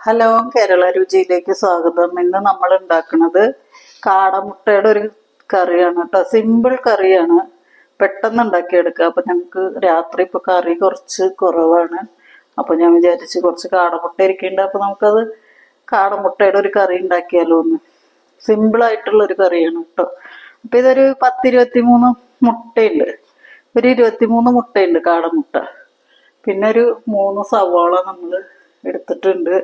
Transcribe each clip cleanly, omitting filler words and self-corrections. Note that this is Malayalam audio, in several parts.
ഹലോ, കേരള രുചിയിലേക്ക് സ്വാഗതം. ഇന്ന് നമ്മൾ ഉണ്ടാക്കുന്നത് കാടമുട്ടയുടെ ഒരു കറിയാണ് കേട്ടോ. സിമ്പിൾ കറിയാണ്, പെട്ടെന്ന് ഉണ്ടാക്കിയെടുക്കുക. അപ്പം ഞങ്ങൾക്ക് രാത്രി ഇപ്പോൾ കറി കുറച്ച് കുറവാണ്. അപ്പോൾ ഞാൻ വിചാരിച്ച് കുറച്ച് കാടമുട്ട ഇരിക്കുന്നുണ്ട്, അപ്പോൾ നമുക്കത് കാടമുട്ടയുടെ ഒരു കറി ഉണ്ടാക്കിയാലോ ഒന്ന്. സിമ്പിളായിട്ടുള്ളൊരു കറിയാണ് കേട്ടോ. അപ്പം ഇതൊരു 10-23 മുട്ടയുണ്ട്. ഒരു 23 മുട്ടയുണ്ട് കാടമുട്ട. പിന്നെ ഒരു 3 സവാള നമ്മൾ എടുത്തിട്ടുണ്ട്.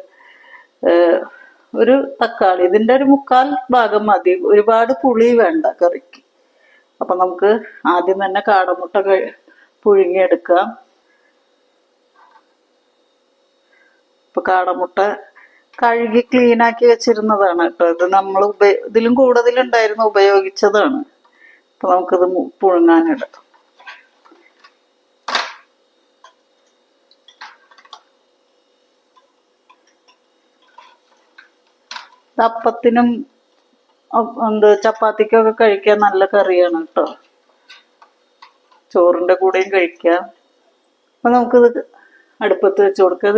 ഒരു തക്കാളി, ഇതിൻ്റെ ഒരു 1/4 ഭാഗം മതി, ഒരുപാട് പുളി വേണ്ട കറിക്ക്. അപ്പം നമുക്ക് ആദ്യം തന്നെ കാടമുട്ട പുഴുങ്ങിയെടുക്കാം. ഇപ്പം കാടമുട്ട കഴുകി ക്ലീനാക്കി വെച്ചിരുന്നതാണ് കേട്ടോ. ഇത് നമ്മൾ ഇതിലും കൂടുതലുണ്ടായിരുന്നു, ഉപയോഗിച്ചതാണ്. അപ്പം നമുക്കിത് പുഴുങ്ങാനിടാം. അപ്പത്തിനും ചപ്പാത്തിക്കൊക്കെ കഴിക്കാൻ നല്ല കറിയാണ് കേട്ടോ. ചോറിൻ്റെ കൂടെയും കഴിക്കാം. അപ്പം നമുക്കിത് അടുപ്പത്ത് വെച്ച് കൊടുക്കുക.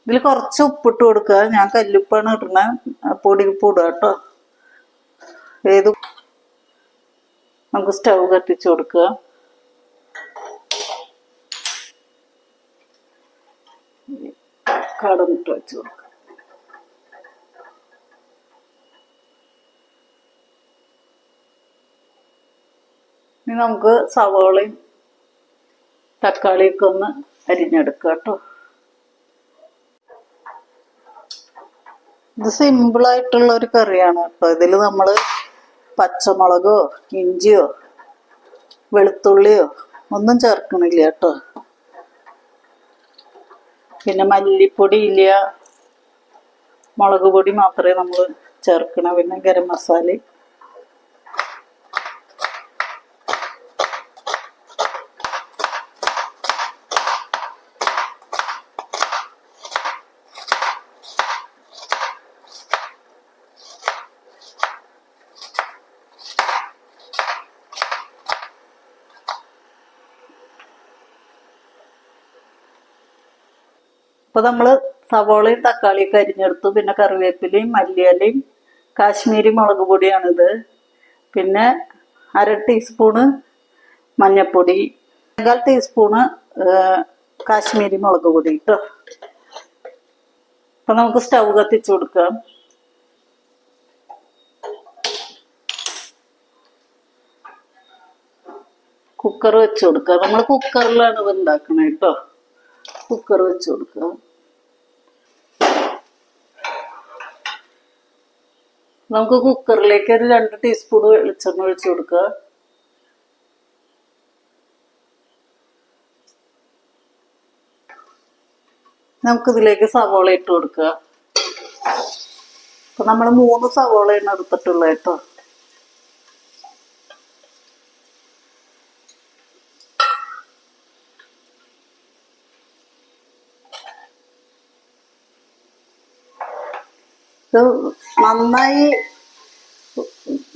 ഇതിൽ കുറച്ച് ഉപ്പിട്ട് കൊടുക്കുക. ഞാൻ കല്ലുപ്പാണ് ഇടുന്നത്, പൊടി ഉപ്പ് ഇടുക കേട്ടോ. നമുക്ക് സ്റ്റൗ കത്തിച്ച് കൊടുക്കുക. കാടമുട്ട വെച്ച് കൊടുക്കുക. ഇനി നമുക്ക് സവാളയും തക്കാളിയൊക്കെ ഒന്ന് അരിഞ്ഞെടുക്കുക കേട്ടോ. ഇത് സിമ്പിളായിട്ടുള്ള ഒരു കറിയാണ് കേട്ടോ. ഇതിൽ നമ്മൾ പച്ചമുളകോ ഇഞ്ചിയോ വെളുത്തുള്ളിയോ ഒന്നും ചേർക്കണില്ല കേട്ടോ. പിന്നെ മല്ലിപ്പൊടി ഇല്ല, മുളക് പൊടി മാത്രമേ നമ്മൾ ചേർക്കണം. പിന്നെ ഗരം മസാല. അപ്പോൾ നമ്മൾ സവോളയും തക്കാളിയൊക്കെ അരിഞ്ഞെടുത്തു. പിന്നെ കറിവേപ്പിലയും മല്ലിയിലയും കാശ്മീരി മുളക് പൊടിയാണിത്. പിന്നെ 1/2 ടീസ്പൂണ് മഞ്ഞൾപ്പൊടി, 1/4 ടീസ്പൂണ് കാശ്മീരി മുളക് പൊടി കേട്ടോ. അപ്പം നമുക്ക് സ്റ്റൗ കത്തിച്ച് കൊടുക്കാം. കുക്കർ വെച്ച് കൊടുക്കുക. നമ്മൾ കുക്കറിലാണ് ഇത് ഉണ്ടാക്കണേ കേട്ടോ. കുക്കർ വെച്ച് കൊടുക്കുക. നമുക്ക് കുക്കറിലേക്ക് ഒരു 2 ടീസ്പൂൺ വെളിച്ചെണ്ണ ഒഴിച്ച് കൊടുക്കുക. നമുക്കിതിലേക്ക് സവോള ഇട്ട് കൊടുക്കുക. അപ്പം നമ്മൾ 3 സവോളയാണ് എടുത്തിട്ടുള്ളത് കേട്ടോ. ഇത് നന്നായി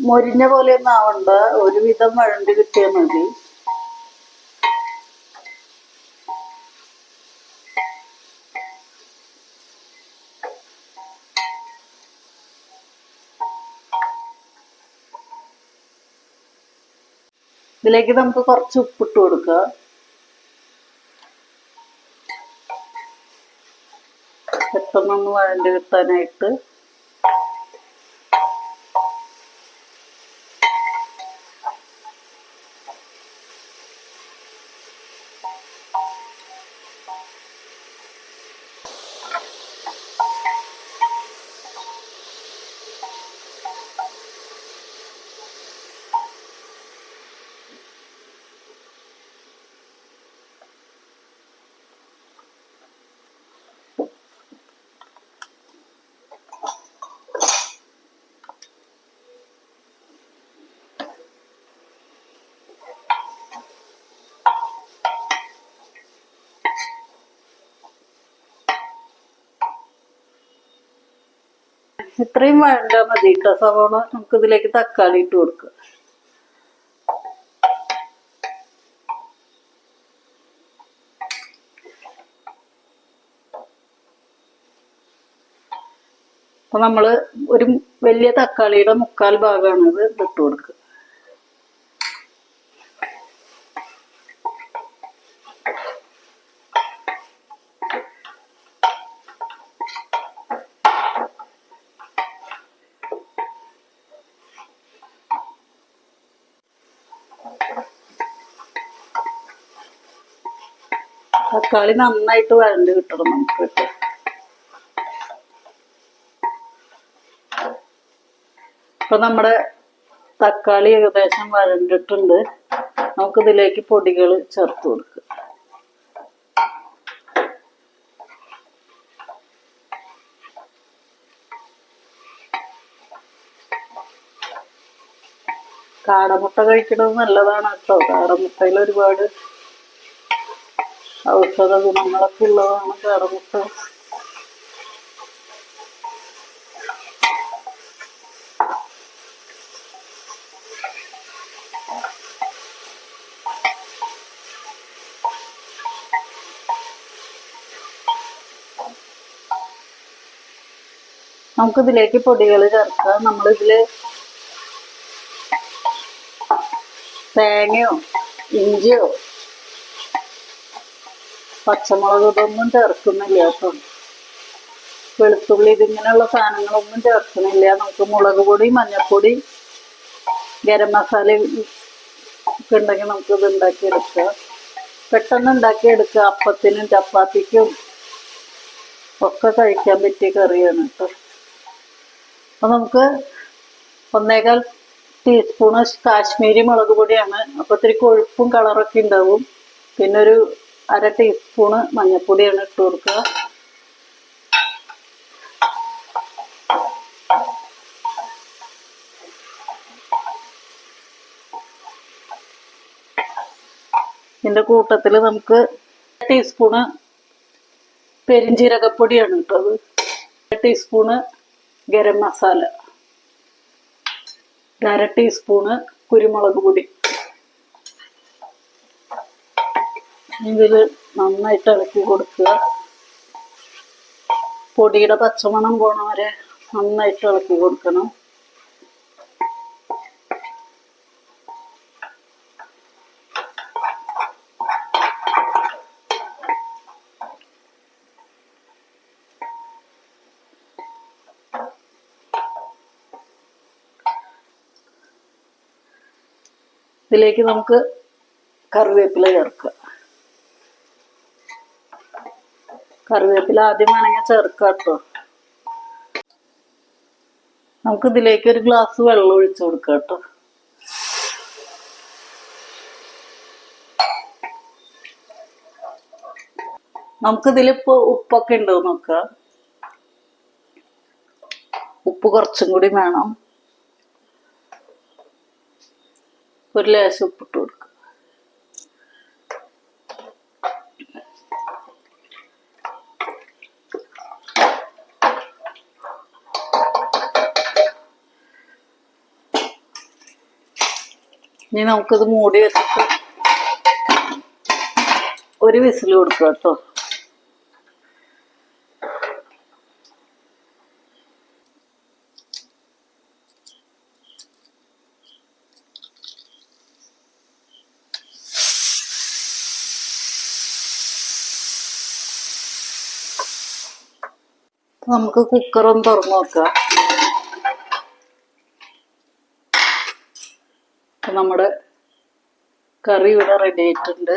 മൊരിഞ്ഞ പോലെയൊന്നും ആവണ്ട, ഒരുവിധം വഴണ്ടി കിട്ടിയാൽ മതി. ഇതിലേക്ക് നമുക്ക് കുറച്ച് ഉപ്പിട്ട് കൊടുക്കുക. പെട്ടെന്നൊന്ന് വഴണ്ടി കിട്ടാനായിട്ട്. ഇത്രയും വേണ്ട മതി കേട്ടോ സവോള. നമുക്ക് ഇതിലേക്ക് തക്കാളി ഇട്ട് കൊടുക്കുക. അപ്പൊ നമ്മള് ഒരു വലിയ തക്കാളിയുടെ 1/4 ഭാഗമാണ് ഇത് ഇട്ട് കൊടുക്കുക. തക്കാളി നന്നായിട്ട് വഴണ്ട് കിട്ടണം നമുക്ക്. ഇപ്പൊ നമ്മുടെ തക്കാളി ഏകദേശം വഴണ്ടിട്ടുണ്ട്. നമുക്കിതിലേക്ക് പൊടികൾ ചേർത്ത് കൊടുക്കുക. കാടമുട്ട കഴിക്കുന്നത് നല്ലതാണ് കേട്ടോ. കാടമുട്ടയിൽ ഒരുപാട് ഔഷധ ഗുണങ്ങളൊക്കെ ഉള്ളതാണ് കാടമുട്ട. നമുക്കിതിലേക്ക് പൊടികൾ ചേർക്കാം. നമ്മളിതില് തേങ്ങയോ ഇഞ്ചിയോ പച്ചമുളക് ഇതൊന്നും ചേർക്കുന്നില്ല കേട്ടോ. വെളുത്തുള്ളി ഇതിങ്ങനെയുള്ള സാധനങ്ങളൊന്നും ചേർക്കുന്നില്ല. നമുക്ക് മുളക് പൊടി, മഞ്ഞൾപ്പൊടി, ഗരം മസാല ഒക്കെ ഉണ്ടെങ്കിൽ നമുക്ക് ഇത് ഉണ്ടാക്കിയെടുക്കാം. പെട്ടെന്ന് ഉണ്ടാക്കിയെടുക്കുക. അപ്പത്തിനും ചപ്പാത്തിക്കും ഒക്കെ കഴിക്കാൻ പറ്റിയ കറിയാണ് കേട്ടോ. അപ്പൊ നമുക്ക് 1/4 ടീസ്പൂണ് കാശ്മീരി മുളക് പൊടിയാണ്. അപ്പൊ ഇത്തിരി കൊഴുപ്പും കളറൊക്കെ ഉണ്ടാവും. പിന്നെ ഒരു 1/2 ടീസ്പൂണ് മഞ്ഞൾപ്പൊടിയാണ് ഇട്ട് കൊടുക്കുക. ഇതിന്റെ കൂട്ടത്തിൽ നമുക്ക് 1 ടീസ്പൂണ് പെരിഞ്ജീരകപ്പൊടിയാണ് ഇട്ടത്. 1 ടീസ്പൂണ് ഗരം മസാല, 1/2 ടീസ്പൂണ് കുരുമുളക് പൊടി. ഇതിൽ നന്നായിട്ട് ഇളക്കി കൊടുക്കുക. പൊടിയുടെ പച്ചമണം പോണ വരെ നന്നായിട്ട് ഇളക്കി കൊടുക്കണം. ഇതിലേക്ക് നമുക്ക് കറിവേപ്പില ചേർക്കുക. കറിവേപ്പില ആദ്യം വേണമെങ്കിൽ ചേർക്കാം കേട്ടോ. നമുക്ക് ഇതിലേക്ക് 1 ഗ്ലാസ് വെള്ളം ഒഴിച്ചു കൊടുക്കാം കേട്ടോ. നമുക്കിതിലിപ്പോ ഉപ്പൊക്കെ ഉണ്ടോ നോക്കാം. ഉപ്പ് കുറച്ചും കൂടി വേണം. 1 ലേശം ഉപ്പിട്ട് കൊടുക്കുക. ഇനി നമുക്കിത് മൂടി വെച്ചിട്ട് 1 വിസിൽ കൊടുക്കുക കേട്ടോ. നമുക്ക് കുക്കറൊന്ന് തുറന്നു നോക്കാം. നമ്മുടെ കറി ഇവിടെ റെഡി ആയിട്ടുണ്ട്.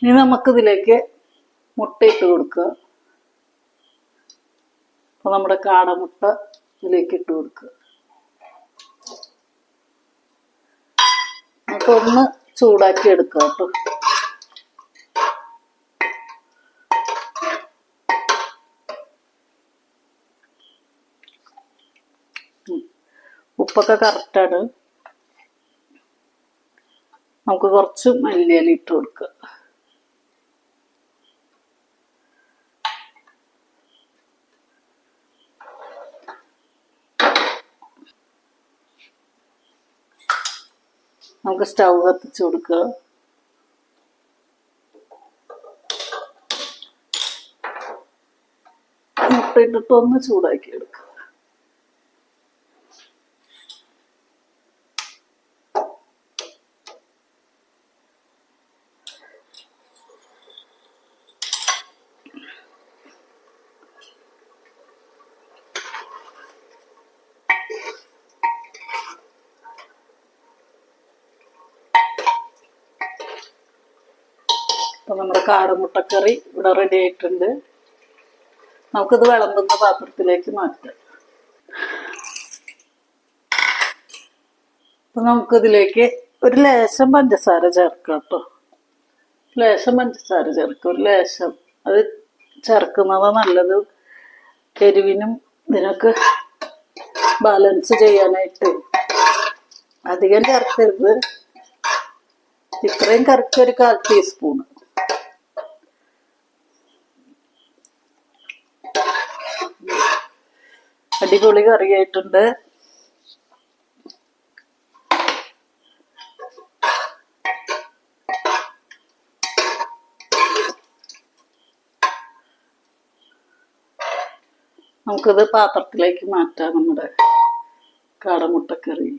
ഇനി നമുക്കിതിലേക്ക് മുട്ടയിട്ട് കൊടുക്കുക. അപ്പൊ നമ്മുടെ കാടമുട്ട ഇതിലേക്ക് ഇട്ട് കൊടുക്കുക. ഒന്ന് ചൂടാക്കി എടുക്കുക കേട്ടോ. ഉപ്പൊക്കെ കറക്റ്റാണ്. നമുക്ക് കുറച്ച് മല്ലിയില ഇട്ട് കൊടുക്കുക. നമുക്ക് സ്റ്റൗ കത്തിച്ചു കൊടുക്കുക. മുട്ട ഇട്ടിട്ട് ഒന്ന് ചൂടാക്കി എടുക്കുക. അപ്പൊ നമ്മുടെ കാടമുട്ടക്കറി ഇവിടെ റെഡി ആയിട്ടുണ്ട്. നമുക്കിത് വിളമ്പുന്ന പാത്രത്തിലേക്ക് മാറ്റാം. അപ്പൊ നമുക്കിതിലേക്ക് ഒരു ലേശം പഞ്ചസാര ചേർക്കാം കേട്ടോ. ലേശം പഞ്ചസാര ചേർക്കുക, ഒരു ലേശം. അത് ചേർക്കുന്നത് നല്ലത്, എരിവിനും ഇതിനൊക്കെ ബാലൻസ് ചെയ്യാനായിട്ട്. അധികം ചേർക്കരുത്. ഇത്രയും കറിക്ക് ഒരു 1/4 ടീസ്പൂൺ. അടിപൊളി കറിയായിട്ടുണ്ട്. നമുക്കിത് പാത്രത്തിലേക്ക് മാറ്റാം. നമ്മുടെ കാടമുട്ടക്കറി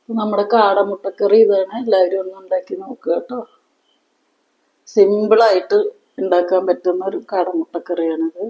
നമ്മുടെ കാടമുട്ടക്കറി ഇതാണ്. എല്ലാവരും ഒന്ന് ഉണ്ടാക്കി നോക്കുക കേട്ടോ. സിമ്പിളായിട്ട് ഉണ്ടാക്കാൻ പറ്റുന്ന ഒരു കാടമുട്ടക്കറിയാണിത്.